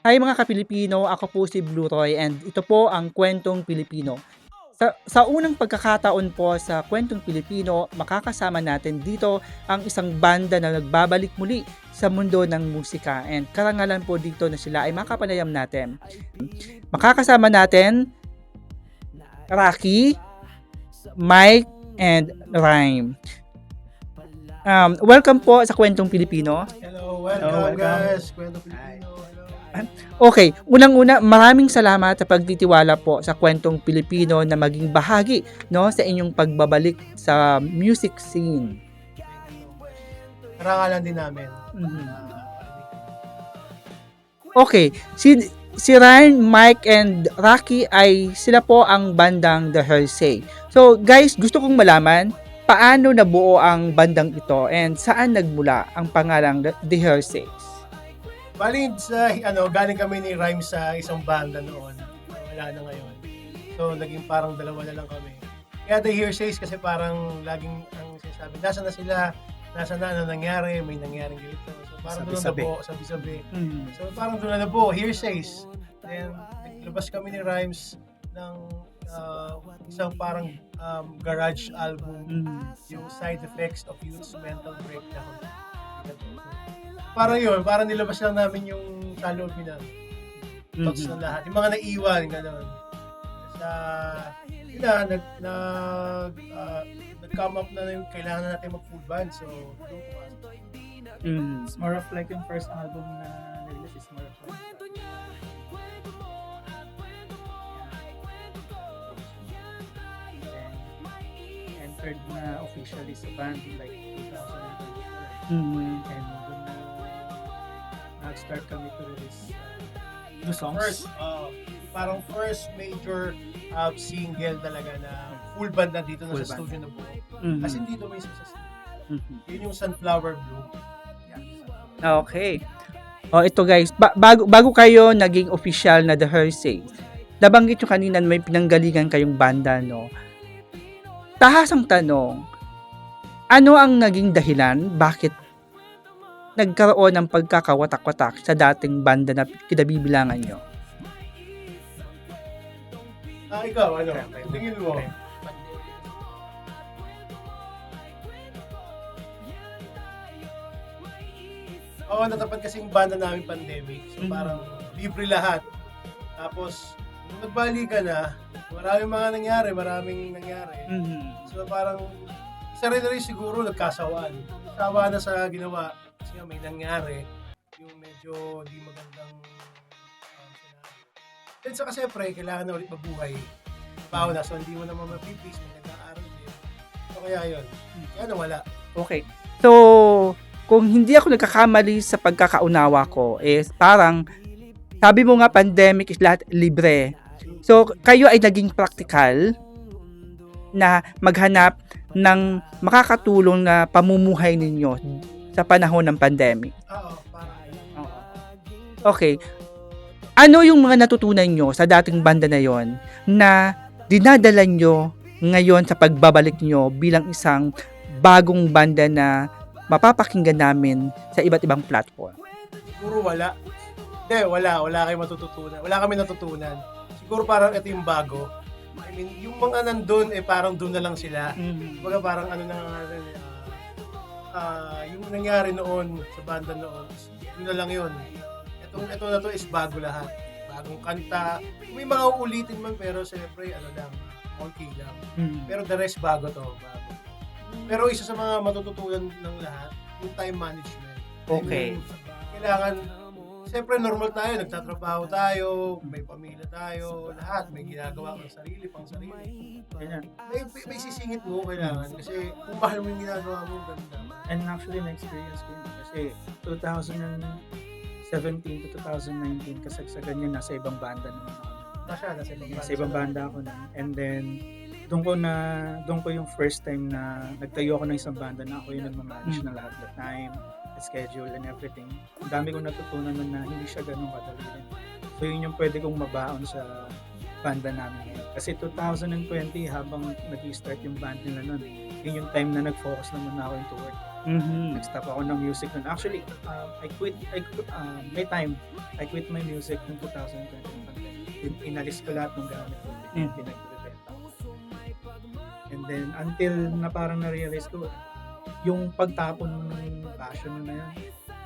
Hi mga ka-Pilipino, ako po si Blue Roy and ito po ang Kwentong Pilipino. Sa unang pagkakataon po sa Kwentong Pilipino, makakasama natin dito ang isang banda na nagbabalik muli sa mundo ng musika and karangalan po dito na sila ay makapanayam natin. Makakasama natin Rocky, Mike, and Rhyme. Welcome po sa Kwentong Pilipino. Hello, welcome, welcome. guys. Kwento Pilipino. Hello. Okay, unang-una, maraming salamat sa pagtitiwala po sa Kwentong Pilipino na maging bahagi no sa inyong pagbabalik sa music scene. Karangalan din namin. Mhm. Okay, si Ryan, Mike, and Rocky ay sila po ang bandang The Hersey. So guys, gusto kong malaman paano nabuo ang bandang ito and saan nagmula ang pangalang The Hersey? Bali sa galing kami ni Rhyme sa isang banda noon. Wala na ngayon. So naging parang dalawa na lang kami. Kaya the hearsays kasi parang laging ang sinasabi, nasa na sila, nasa na, ano nangyari, may nangyaring ganito. So parang doon na Sabi-sabi. po, sabi-sabi. Mhm. So parang doon na po, hearsays. Then naglabas kami ni Rhymes ng isang parang garage album, Mhm. yung Side Effects of Youth's Mental Breakdown. Parang yun, parang nilabas lang namin yung kaloob na thoughts Mhm. ng lahat. Yung mga naiwan, gano'n. Sa, yun nag-come up na yung kailangan natin mag-full band. So, doon pumasok. Mhm. It's more of like yung first album na nilabas is more of like and entered na officially sa band in like 2024 Mhm. and doon na nag-start kami to release new songs. Parang first major single talaga na full band na dito na Full sa band. studio na buo. Mhm. Kasi dito mismo sa studio. Mhm. Yun yung Sunflower Blue. Okay. Oh, ito guys, bago kayo naging official na The Hersey, nabanggit nyo kanina na may pinanggalingan kayong banda, no? Tahasang tanong, ano ang naging dahilan bakit nagkaroon ng pagkakawatak-watak sa dating banda na kinabibilangan nyo? Ikaw, ano? Okay. Tingin mo. Okay. Oo, natapat kasi yung banda namin pandemic. So Mhm. parang libre lahat. Tapos, nung nagbalikan na, maraming nangyari. So parang, isa rin siguro nagkasawaan. Sawa na sa ginawa. Kasi nga may nangyari. Yung medyo di magandang sinabi. Then saka siyempre, kailangan na ulit mabuhay. Trabaho na, so hindi mo naman mapipis. Magandang araw din. So kaya yun. Kaya nawala. Okay. So, kung hindi ako nagkakamali sa pagkakaunawa ko, is parang, sabi mo nga pandemic is lahat libre. So, kayo ay naging practical na maghanap ng makakatulong na pamumuhay ninyo sa panahon ng pandemic. Oo, parang Okay. Ano yung mga natutunan nyo sa dating banda na yon na dinadala nyo ngayon sa pagbabalik nyo bilang isang bagong banda na mapapakinggan namin sa iba't ibang platform? siguro wala. Hindi, wala kayong matututunan. Wala kami natutunan. Siguro parang ito yung bago. I mean, yung mga nandun, parang doon na lang sila. Kumbaga parang ano na nga rin, yung nangyari noon sa banda noon, yun na lang yun. Ito na to is bago lahat. Bagong kanta. May mga uulitin man, pero siyempre, ano lang, okay lang. Pero the rest bago to, bago. Pero isa sa mga matututunan ng lahat, yung time management. Okay. Yung kailangan, siyempre normal tayo, nagtatrabaho tayo, may pamilya tayo, lahat, may ginagawa ng sarili, pang sarili. Ganyan. May sisingit mo kailangan kasi kung mahal mo yung ginagawa mo, ganda. And actually na-experience ko yun kasi 2017 to 2019 kasagsagan yun nasa ibang banda naman ako. Nasa ibang banda ako na. And then doon ko yung first time na nagtayo ako ng isang banda na ako yung nagmamanage ng lahat ng time, the schedule and everything. Ang dami kong natutunan nun na hindi siya ganun kadali rin. So yun yung pwede kong mabaon sa banda namin ngayon. Kasi 2020 habang nag-start yung band nila nun, yun yung time na nag-focus naman ako into work. Nag-stop ako ng music nun. Actually, may time, I quit my music noong 2020. Inalis ko lahat ng gamit ko. Pinagbibenta ko. And then, until na parang na-realize ko, yung pagtapon ng passion na yan,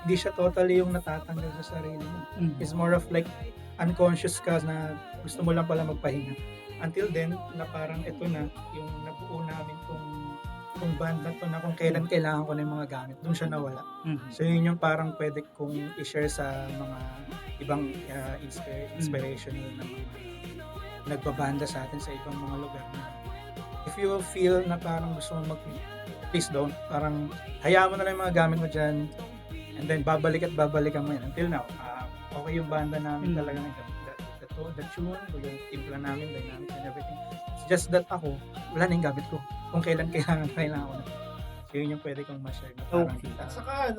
hindi siya totally yung natatanggal sa sarili mo. It's more of like, unconscious ka na gusto mo lang pala magpahinga. Until then, na parang ito na, yung nabuo namin kung band na to na kung kailan kailangan ko na yung mga gamit, doon siya nawala. So yun yung parang pwede kong i-share sa mga ibang inspirational na mga nagbabanda sa atin sa ibang mga lugar na if you feel na parang gusto mo please don't, parang hayaan mo na lang yung mga gamit mo dyan and then babalik at babalikan mo yan. Until now, okay yung banda namin talaga the tune, yung timpla namin, dynamics and everything. It's just that ako, wala na yung gamit ko. Kung kailan ko na. So yun yung pwede kong ma-share na parang At saka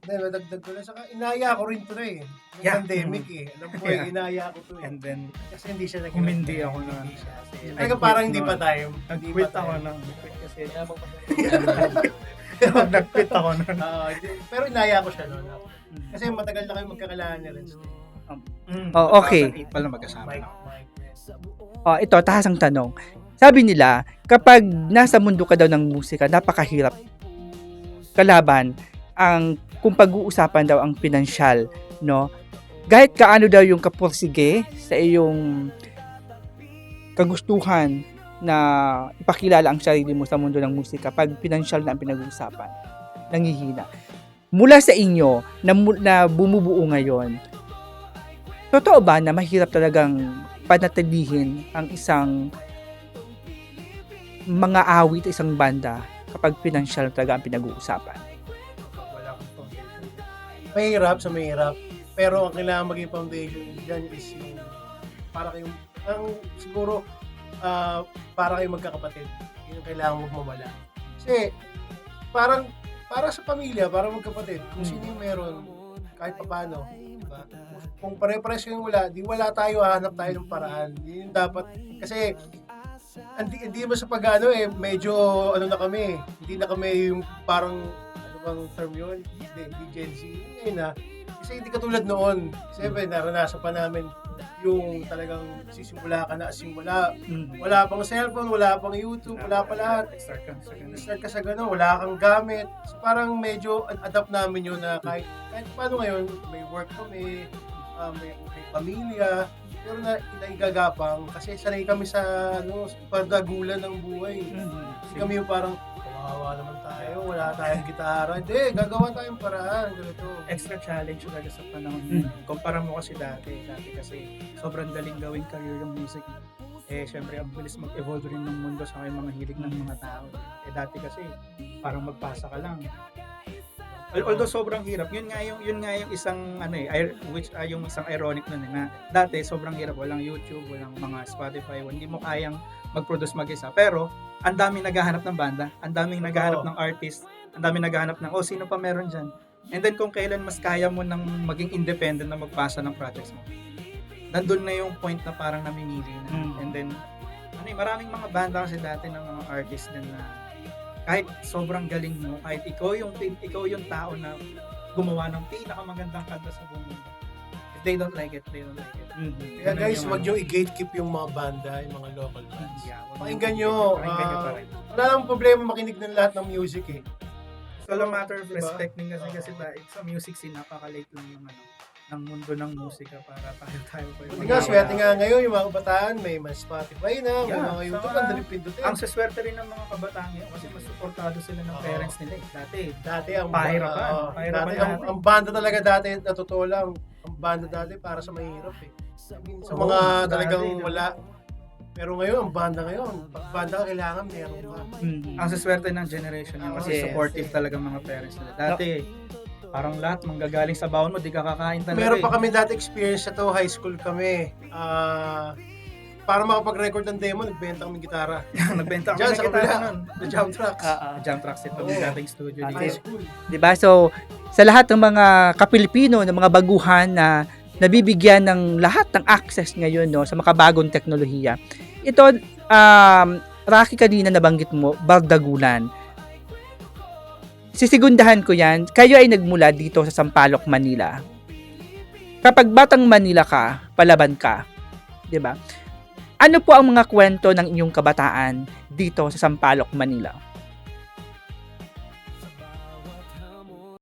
nadagdag ko na, saka inaya ko rin to na eh. Yung pandemic eh. Alam mo inaya ko to eh. And then, Kasi hindi siya humindi ako na. Talaga parang hindi pa tayo. Nag-quit ako na. Kasi, nag-quit ako na. Pero inaya ko siya noon. Kasi matagal na kayo magkakilala ni Renz. Okay. Pala mag-asama Mike. na. Ito, tahasang tanong. Sabi nila, kapag nasa mundo ka daw ng musika, napakahirap kalaban kung pag-uusapan daw ang pinansyal, no? Kahit kaano daw yung kapursige sa iyong kagustuhan na ipakilala ang sarili mo sa mundo ng musika, pag pinansyal na ang pinag-uusapan, nangihina. Mula sa inyo, na bumubuo ngayon, totoo ba na mahirap talagang panatilihin ang isang mga awit, isang banda kapag pinansyal talaga ang pinag-uusapan? Wala akong foundation. Mahirap. Pero ang kailangan maging foundation dyan is yung para kayong, siguro, para kayong magkakapatid. Yun yung kailangan magmamala. Kasi, para sa pamilya, para magkapatid, kung sino yung meron, kahit paano, diba? Kung pare-pares yung wala tayo, hahanap tayo ng paraan. Yun yung dapat, kasi, hindi naman sa medyo, na kami, hindi na kami yung parang, bang term yun? Hindi Gen Z. Yun na. Kasi hindi katulad noon. Siyempre, naranasan pa namin yung talagang sisimula ka na wala pang cellphone, wala pang YouTube, wala pa lahat. Start ka sa gano'n, wala kang gamit. So parang medyo adapt namin yun na kahit paano ngayon, may work kami, may pamilya, pero naigagapang kasi sanay kami sa padagulan ng buhay. Kasi kami yung parang, kawawa naman tayo, wala tayong gitara. Hindi, gagawa tayong paraan. Ganito. Extra challenge talaga sa panahon. Kumpara mo kasi dati kasi sobrang daling gawing career yung music. Syempre, ang bilis mag-evolve rin ng mundo sa mga hilig ng mga tao. Dati kasi, parang magpasa ka lang. Although sobrang hirap, yun nga yung isang yung isang ironic nun na dati sobrang hirap, walang YouTube, walang mga Spotify, hindi mo kayang mag-produce mag-isa. Pero ang daming naghahanap ng banda, ang daming naghahanap ng artist, ang daming naghahanap ng sino pa meron diyan. And then kung kailan mas kaya mo nang maging independent na magpasa ng projects mo. Nandun na yung point na parang namimili na. And then maraming mga banda kasi dati ng mga artists din na kahit sobrang galing mo, kahit ikaw yung tao na gumawa ng pinakamagandang kanta sa buong mundo. If they don't like it, they don't like it. Kaya guys, wag nyo i-gatekeep yung mga banda, yung mga local bands. Pakinggan nyo. Pa rin. Wala namang problema makinig ng lahat ng music eh. It's all a matter of respecting kasi sa music scene, napaka-late lang yung ng mundo ng musika para tayo Hindi nga, swerte nga ngayon yung mga kabataan, may Spotify na, may mga YouTube, ang daling pindutin. Ang saswerte rin ng mga kabataan ngayon kasi mas supportado sila ng parents nila eh. Dati ang pahirapan. Ang banda talaga dati, na totoo lang, ang banda dati para sa mahirap eh. Sa mga talagang wala. Pero ngayon, ang banda ngayon, pag banda ka kailangan meron ka. Ang saswerte ng generation yun kasi supportive talaga mga parents nila. Dati, parang lahat manggagaling sa baon mo, di ka kakain talaga. Meron pa kami dati experience sa to, high school kami. Para makapag-record ng demo, nagbenta kami gitara. Nagbenta kami ng gitara nun. The Jam Tracks. Jam Tracks ito, yung dating studio dito. High school. Diba? So, sa lahat ng mga kapilipino, ng mga baguhan na nabibigyan ng lahat ng access ngayon no, sa makabagong teknolohiya. Ito, Rocky, kanina nabanggit mo, Bardagulan. Sisigundahan ko yan, kayo ay nagmula dito sa Sampaloc, Manila. Kapag batang Manila ka, palaban ka. 'Di ba? Ano po ang mga kwento ng inyong kabataan dito sa Sampaloc, Manila?